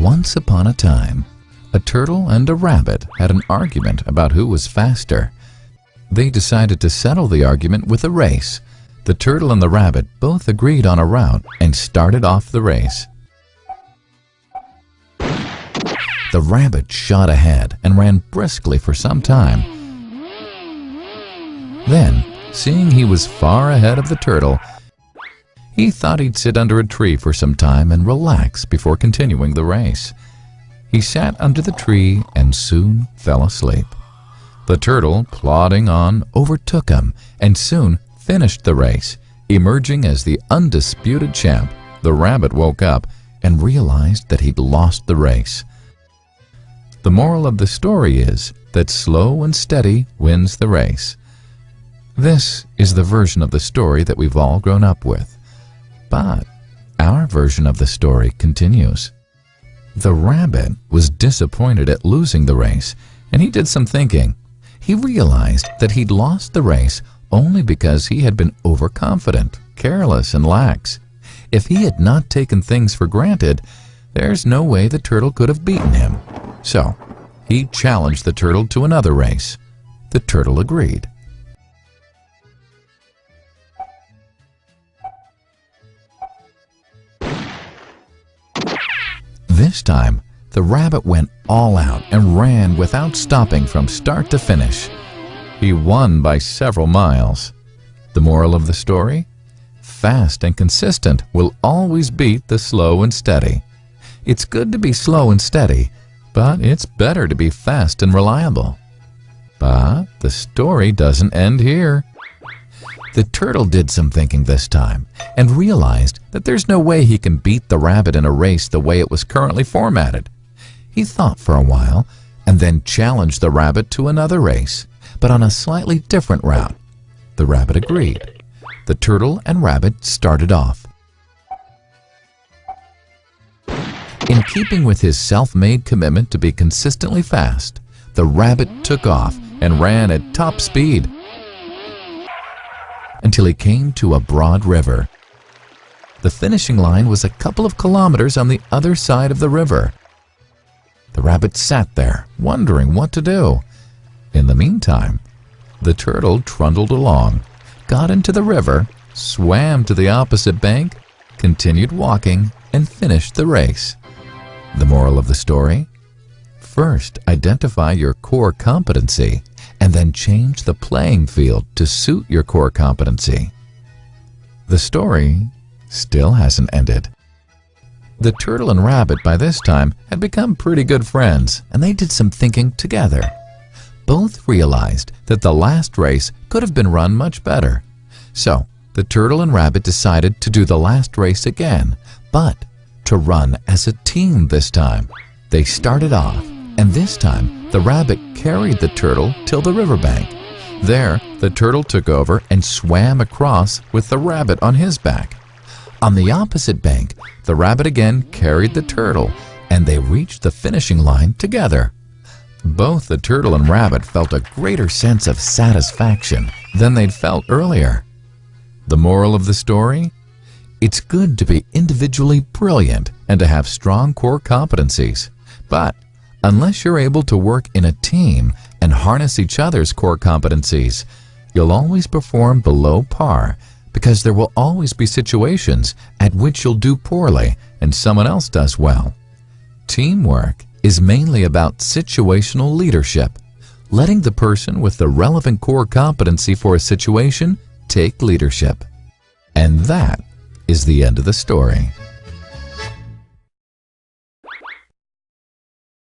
Once upon a time, a turtle and a rabbit had an argument about who was faster. They decided to settle the argument with a race. The turtle and the rabbit both agreed on a route and started off the race. The rabbit shot ahead and ran briskly for some time. Then, seeing he was far ahead of the turtle, he thought he'd sit under a tree for some time and relax before continuing the race. He sat under the tree and soon fell asleep. The turtle, plodding on, overtook him and soon finished the race, emerging as the undisputed champ. The rabbit woke up and realized that he'd lost the race. The moral of the story is that slow and steady wins the race. This is the version of the story that we've all grown up with. But our version of the story continues. The rabbit was disappointed at losing the race, and he did some thinking. He realized that he'd lost the race only because he had been overconfident, careless, and lax. If he had not taken things for granted, there's no way the turtle could have beaten him. So, he challenged the turtle to another race. The turtle agreed. This time, the rabbit went all out and ran without stopping from start to finish. He won by several miles. The moral of the story? Fast and consistent will always beat the slow and steady. It's good to be slow and steady, but it's better to be fast and reliable. But the story doesn't end here. The turtle did some thinking this time and realized that there's no way he can beat the rabbit in a race the way it was currently formatted. He thought for a while and then challenged the rabbit to another race, but on a slightly different route. The rabbit agreed. The turtle and rabbit started off. In keeping with his self-made commitment to be consistently fast, the rabbit took off and ran at top speed until he came to a broad river. The finishing line was a couple of kilometers on the other side of the river. The rabbit sat there, wondering what to do. In the meantime, the turtle trundled along, got into the river, swam to the opposite bank, continued walking, and finished the race. The moral of the story? First, identify your core competency, and then change the playing field to suit your core competency. The story still hasn't ended. The turtle and rabbit by this time had become pretty good friends, and they did some thinking together. Both realized that the last race could have been run much better. So, the turtle and rabbit decided to do the last race again, but to run as a team this time. They started off, and this time the rabbit carried the turtle till the riverbank. There, the turtle took over and swam across with the rabbit on his back. On the opposite bank, the rabbit again carried the turtle, and they reached the finishing line together. Both the turtle and rabbit felt a greater sense of satisfaction than they'd felt earlier. The moral of the story? It's good to be individually brilliant and to have strong core competencies. But unless you're able to work in a team and harness each other's core competencies, you'll always perform below par, because there will always be situations at which you'll do poorly and someone else does well. Teamwork is mainly about situational leadership, letting the person with the relevant core competency for a situation take leadership. And that is the end of the story.